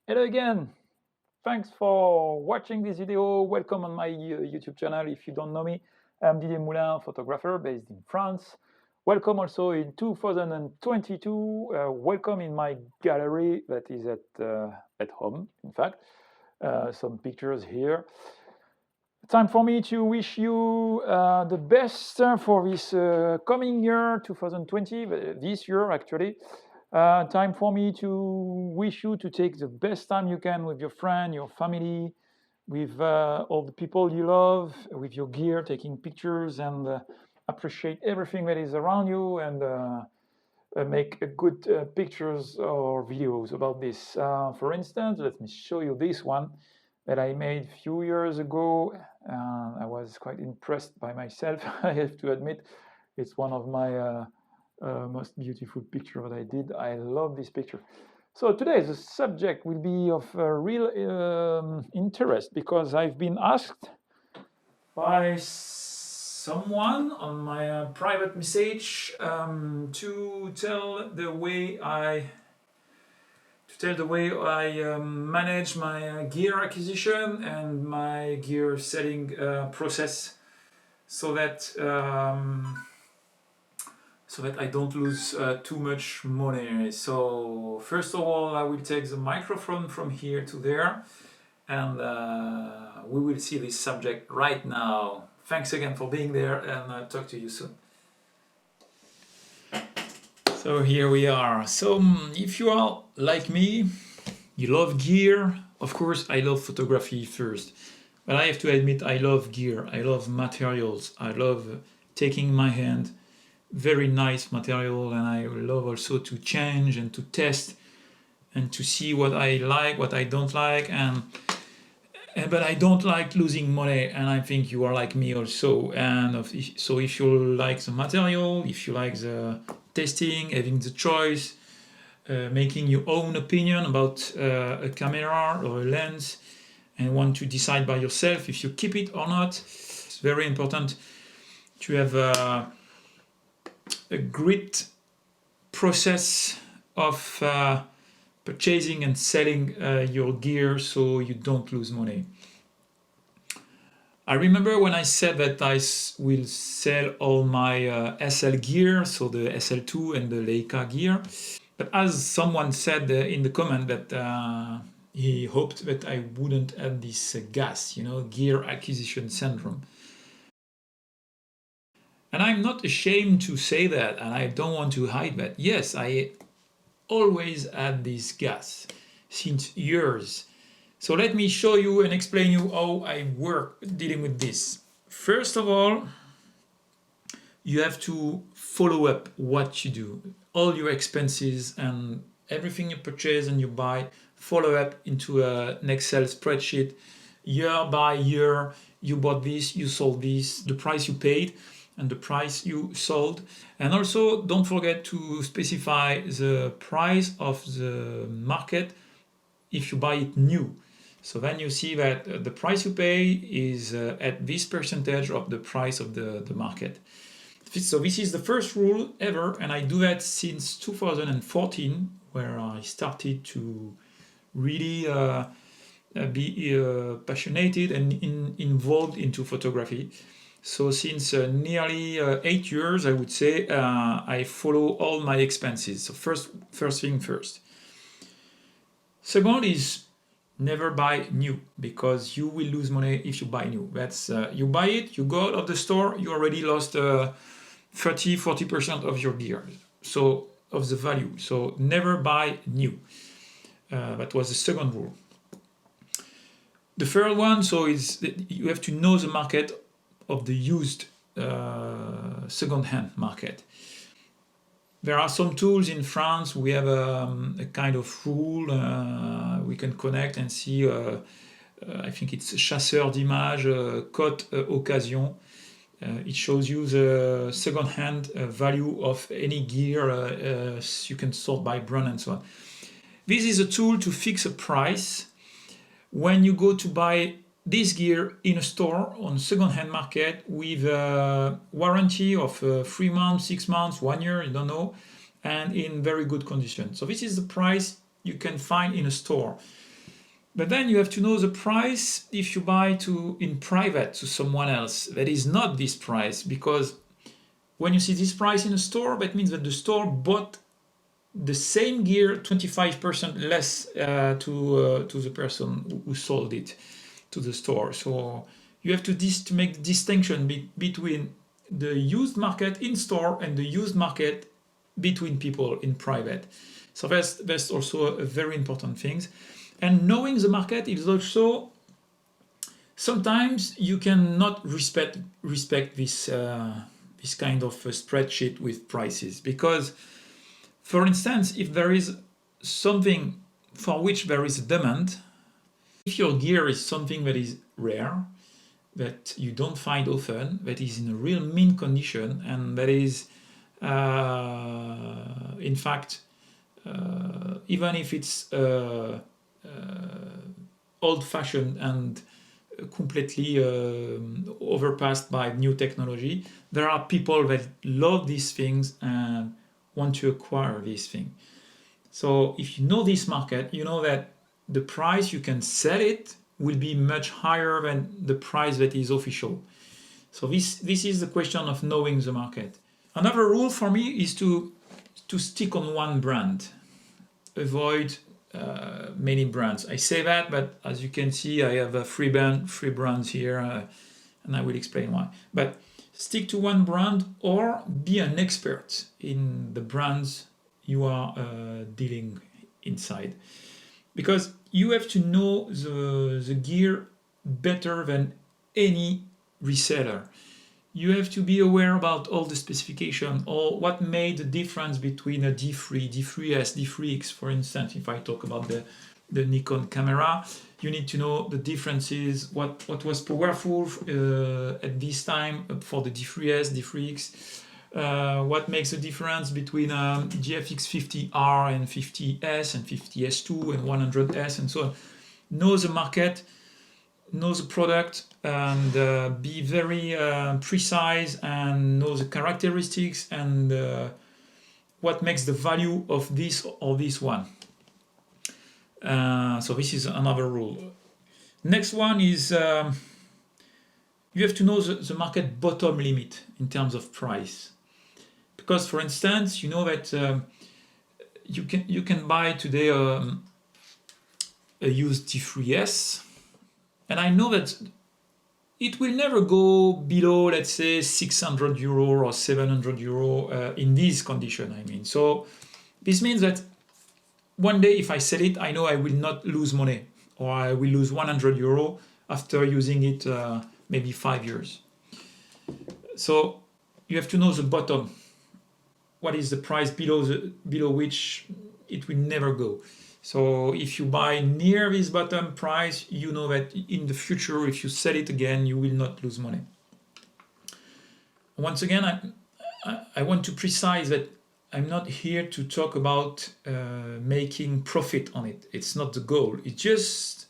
Hello again. Thanks for watching this video. Welcome on my YouTube channel. If you don't know me, I'm Didier Moulin, photographer based in France. Welcome also in 2022. Welcome in my gallery that is at home, in fact. Some pictures here. Time for me to wish you the best for this coming year, 2020, this year actually. Time for me to wish you to take the best time you can with your friend, your family, with all the people you love, with your gear, taking pictures and appreciate everything that is around you and make good pictures or videos about this. For instance, let me show you this one that I made a few years ago. I was quite impressed by myself, I have to admit. It's one of my most beautiful picture that I did. I love this picture. So today the subject will be of real interest because I've been asked by someone on my private message to tell the way I manage my gear acquisition and my gear selling process so that I don't lose too much money. So first of all, I will take the microphone from here to there, and we will see this subject right now. Thanks again for being there, and talk to you soon. So here we are. So if you are like me, you love gear. Of course, I love photography first, but I have to admit I love gear. I love materials. I love taking in my hand very nice material, and I love also to change and to test and to see what I like, what I don't like, but I don't like losing money, and I think you are like me also. And so if you like the material, if you like the testing, having the choice, making your own opinion about a camera or a lens, and want to decide by yourself if you keep it or not, it's very important to have a great process of purchasing and selling your gear so you don't lose money. I remember when I said that I will sell all my SL gear, so the SL2 and the Leica gear. But as someone said in the comment that he hoped that I wouldn't have this gas, gear acquisition syndrome. And I'm not ashamed to say that, and I don't want to hide that. Yes, I always had this gas since years. So let me show you and explain you how I work dealing with this. First of all, you have to follow up what you do, all your expenses and everything you purchase and you buy, follow up into an Excel spreadsheet, year by year. You bought this, you sold this, the price you paid and the price you sold. And also don't forget to specify the price of the market if you buy it new. So then you see that the price you pay is at this percentage of the price of the market. So this is the first rule ever, and I do that since 2014, where I started to really be passionate and involved into photography. So since nearly 8 years, I would say, I follow all my expenses. So first thing first. Second is never buy new, because you will lose money if you buy new. That's you buy it, you go out of the store, you already lost 30-40% of your gear, so of the value. So never buy new. That was the second rule. The third one, so is that you have to know the market of the used second-hand market. There are some tools in France. We have a kind of rule. We can connect and see, I think it's chasseur d'images, cote occasion. It shows you the second-hand value of any gear. You can sort by brand and so on. This is a tool to fix a price. When you go to buy this gear in a store on second-hand market with a warranty of 3 months, 6 months, 1 year, you don't know, and in very good condition. So this is the price you can find in a store. But then you have to know the price if you buy in private to someone else that is not this price, because when you see this price in a store, that means that the store bought the same gear 25% less to the person who sold it to the store. So you have to make the distinction between the used market in store and the used market between people in private. So that's also a very important thing. And knowing the market is also, sometimes you cannot respect this this kind of a spreadsheet with prices, because, for instance, if there is something for which there is a demand, if your gear is something that is rare, that you don't find often, that is in a real mint condition, and that is, in fact, even if it's old-fashioned and completely overpassed by new technology, there are people that love these things and want to acquire these things. So if you know this market, you know that the price you can sell it will be much higher than the price that is official. So this is the question of knowing the market. Another rule for me is to stick on one brand. Avoid many brands. I say that, but as you can see, I have three brands here, and I will explain why. But stick to one brand, or be an expert in the brands you are dealing inside, because you have to know the gear better than any reseller. You have to be aware about all the specification, or what made the difference between a D3, D3S, D3X, for instance. If I talk about the Nikon camera, you need to know the differences, what was powerful at this time for the D3S, D3X, what makes the difference between GFX 50R and 50S and 50S2 and 100S and so on. Know the market, know the product, and be very precise, and know the characteristics and what makes the value of this or this one. So this is another rule. Next one is you have to know the market bottom limit in terms of price, because, for instance, you know that you can buy today a used T3S, and I know that it will never go below, let's say, 600 euro or 700 euro in this condition, I mean. So this means that one day if I sell it, I know I will not lose money, or I will lose 100 euro after using it maybe 5 years. So you have to know the bottom. What is the price below which it will never go? So if you buy near this bottom price, you know that in the future, if you sell it again, you will not lose money. Once again, I want to precise that I'm not here to talk about making profit on it. It's not the goal. It's just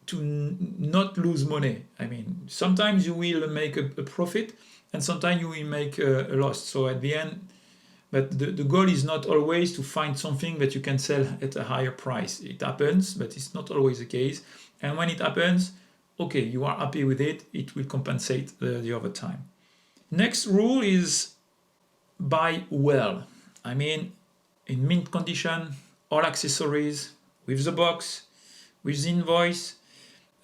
to not lose money. I mean, sometimes you will make a profit, and sometimes you will make a loss. So at the end, but the goal is not always to find something that you can sell at a higher price. It happens, but it's not always the case. And when it happens, okay, you are happy with it, it will compensate the other time. Next rule is buy well. I mean, in mint condition, all accessories, with the box, with the invoice.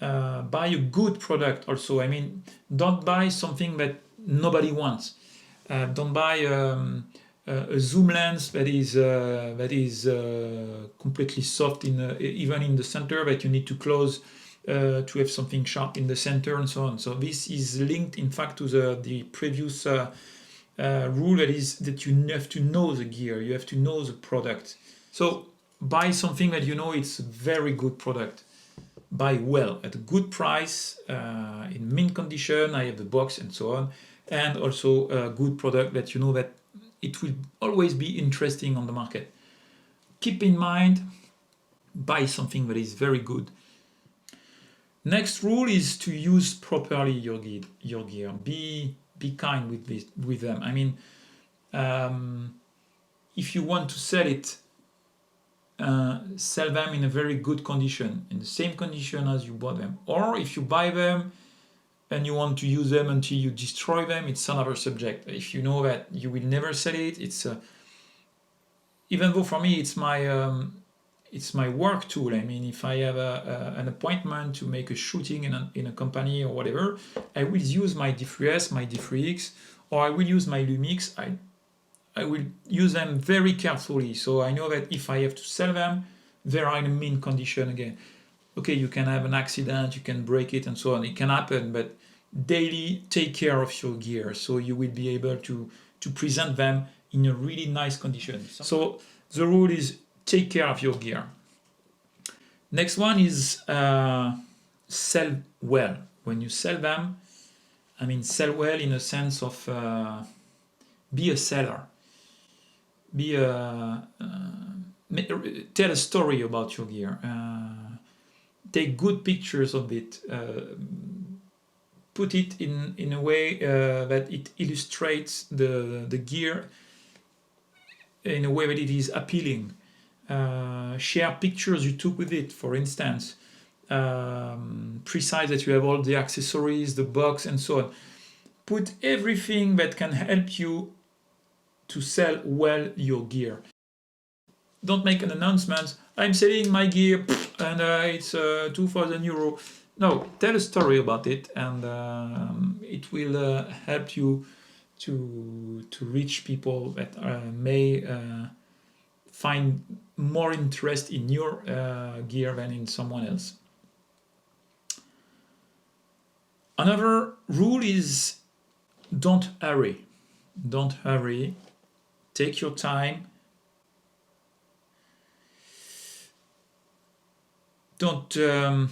Buy a good product also. I mean, don't buy something that nobody wants. Don't buy a zoom lens that is completely soft even in the center, that you need to close to have something sharp in the center and so on. So this is linked, in fact, to the previous rule, that you have to know the gear, you have to know the product. So buy something that you know it's a very good product. Buy well at a good price, in mint condition. I have the box and so on, and also a good product that you know that it will always be interesting on the market. Keep in mind, buy something that is very good. Next rule is to use properly your gear. Be kind with them. I mean, if you want to sell it sell them in a very good condition, in the same condition as you bought them. Or if you buy them and you want to use them until you destroy them, it's another subject. If you know that you will never sell it, it's even though for me it's my work tool. I mean, if I have an appointment to make a shooting in a company or whatever, I will use my D3S, my D3X, or I will use my Lumix. I will use them very carefully, so I know that if I have to sell them, they are in a mint condition again. Okay, you can have an accident, you can break it and so on, it can happen, but daily take care of your gear, so you will be able to present them in a really nice condition. So the rule is take care of your gear. Next one is sell well. When you sell them, I mean sell well in a sense of be a seller. Tell a story about your gear. Take good pictures of it. Put it in a way that it illustrates the gear in a way that it is appealing. Share pictures you took with it, for instance. Precise that you have all the accessories, the box, and so on. Put everything that can help you to sell well your gear. Don't make an announcement, I'm selling my gear and it's 2,000 euro. No, tell a story about it, and it will help you to reach people that may find more interest in your gear than in someone else. Another rule is don't hurry. Don't hurry. Take your time. Don't, you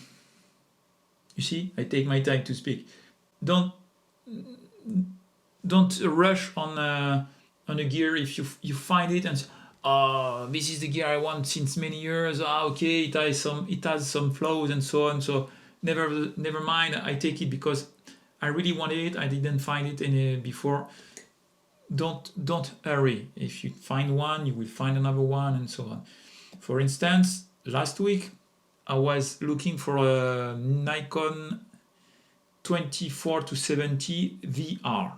see, I take my time to speak. Don't rush on a gear if you find it and say, oh, this is the gear I want since many years. Okay, it has some flaws and so on. So never mind. I take it because I really wanted it. I didn't find it any before. Don't hurry. If you find one, you will find another one, and so on. For instance, last week I was looking for a Nikon 24-70 VR,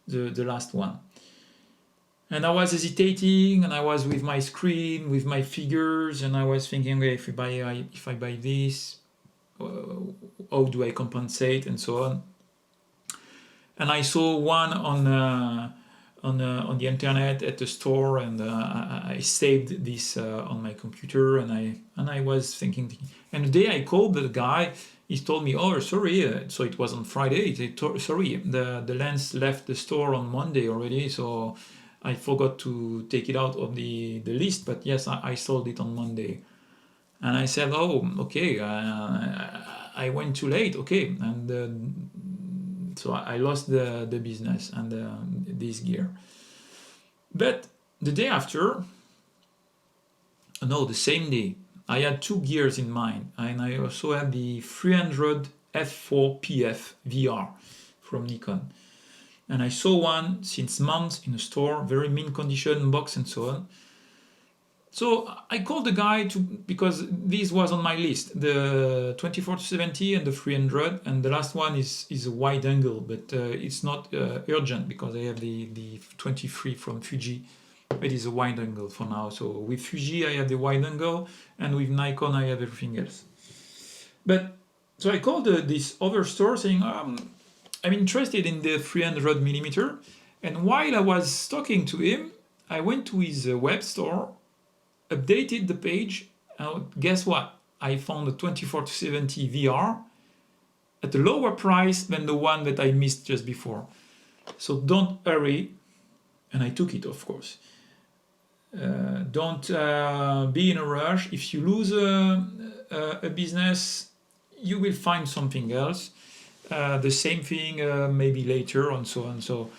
the last one. And I was hesitating, and I was with my screen, with my figures, and I was thinking, okay, if I buy this, how do I compensate, and so on. And I saw one on the internet at the store, and I saved this on my computer, and I was thinking. And the day I called the guy, he told me, oh, sorry, so it was on Friday. Sorry, the lens left the store on Monday already, so I forgot to take it out of the list, but yes, I sold it on Monday. And I said, oh, okay, I went too late, okay, and so I lost the business and this gear. But the day after, no, the same day, I had two gears in mind, and I also had the 300 f4 PF VR from Nikon. And I saw one since months in a store, very mint condition, box and so on. So I called the guy because this was on my list, the 24-70 and the 300, and the last one is a wide angle, but it's not urgent because I have the 23 from Fuji. It is a wide angle for now. So with Fuji I have the wide angle, and with Nikon I have everything else. But so I called this other store saying, I'm interested in the 300 millimeter. And while I was talking to him, I went to his web store, updated the page, and guess what? I found a 24-70 VR at a lower price than the one that I missed just before. So don't hurry, and I took it, of course. Don't be in a rush. If you lose a business, you will find something else. The same thing maybe later, and so on. So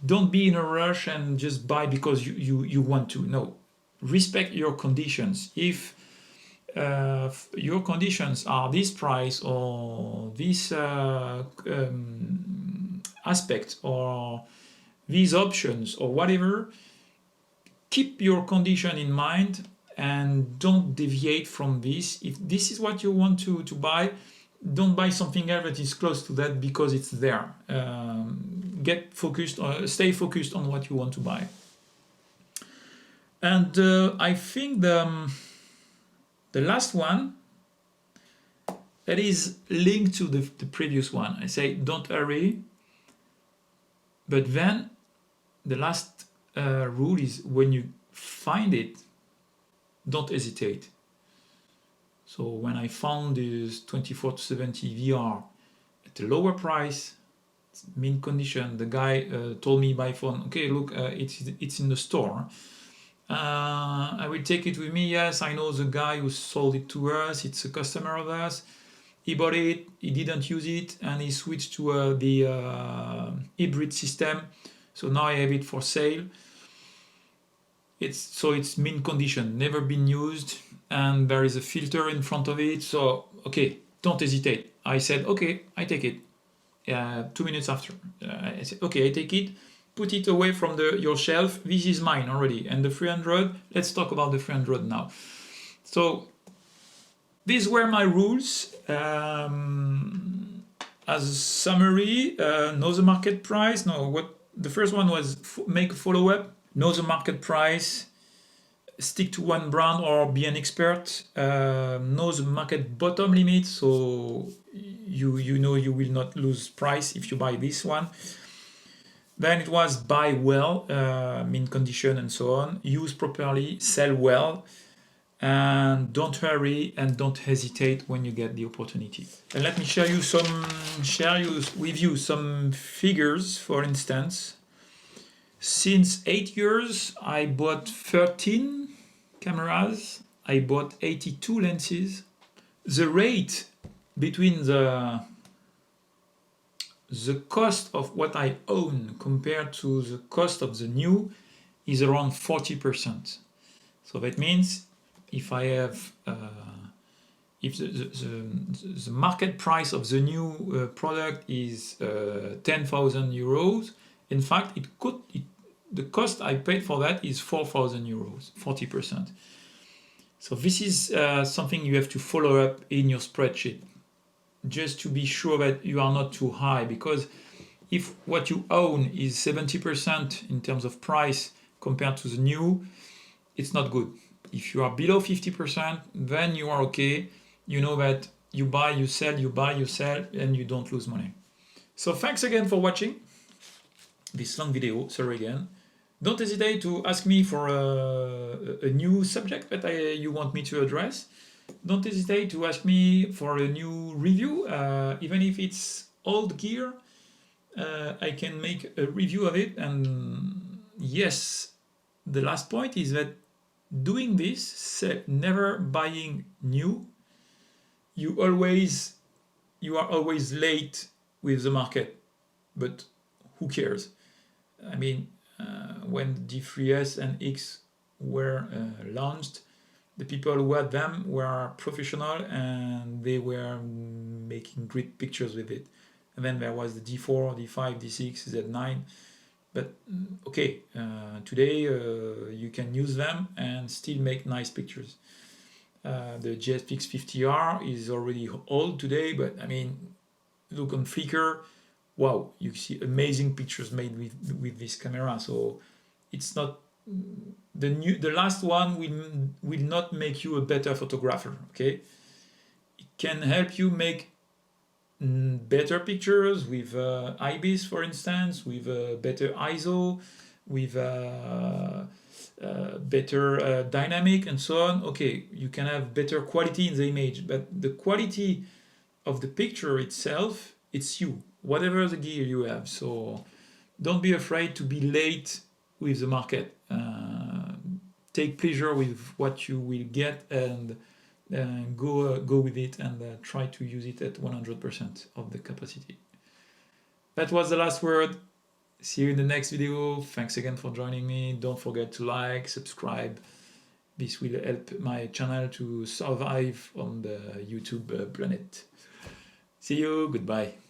don't be in a rush and just buy because you want to. No, respect your conditions. If your conditions are this price or this aspect or these options or whatever, keep your condition in mind and don't deviate from this. If this is what you want to buy, don't buy something else that is close to that because it's there. Get focused, stay focused on what you want to buy. And I think the last one that is linked to the previous one. I say don't hurry, but then the last rule is when you find it, don't hesitate. So when I found this 24-70 VR at a lower price, mint condition, the guy told me by phone, okay, look, it's in the store. I will take it with me. Yes, I know the guy who sold it to us. It's a customer of us. He bought it, he didn't use it, and he switched to the hybrid system. So now I have it for sale. It's mint condition, never been used, and there is a filter in front of it. So okay, don't hesitate. I said okay, I take it. 2 minutes after, I said okay, I take it. Put it away from your shelf. This is mine already. And the 300. Let's talk about the 300 now. So these were my rules. As a summary, know the market price. The first one was make a follow-up. Know the market price. Stick to one brand or be an expert. Know the market bottom limit, so you know you will not lose price if you buy this one. Then it was buy well, mint condition and so on. Use properly, sell well, and don't hurry and don't hesitate when you get the opportunity. And let me share with you some figures. For instance, since 8 years, I bought 13 cameras. I bought 82 lenses. The rate between the cost of what I own compared to the cost of the new is around 40%. So that means if I have, if the market price of the new product is 10,000 euros, in fact, the cost I paid for that is 4,000 euros, 40%. So this is something you have to follow up in your spreadsheet, just to be sure that you are not too high, because if what you own is 70% in terms of price compared to the new, it's not good. If you are below 50%, then you are okay. You know that you buy, you sell, you buy, you sell, and you don't lose money. So thanks again for watching this long video. Sorry again. Don't hesitate to ask me for a new subject that you want me to address. Don't hesitate to ask me for a new review, even if it's old gear. I can make a review of it. And yes, the last point is that doing this, never buying new, you are always late with the market. But who cares? I mean, when the D3S and X were launched, the people who had them were professional and they were making great pictures with it. And then there was the D4, D5, D6, Z9. But okay, today you can use them and still make nice pictures. The GSPX 50R is already old today, but I mean, look on Flickr. Wow, you see amazing pictures made with this camera. So it's not the last one will not make you a better photographer. Okay, it can help you make better pictures with IBIS, for instance, with better ISO, with better dynamic and so on. Okay, you can have better quality in the image, but the quality of the picture itself, it's you, whatever the gear you have. So don't be afraid to be late with the market. Take pleasure with what you will get and go with it and try to use it at 100% of the capacity. That was the last word. See you in the next video. Thanks again for joining me. Don't forget to like, subscribe. This will help my channel to survive on the YouTube planet. See you. Goodbye.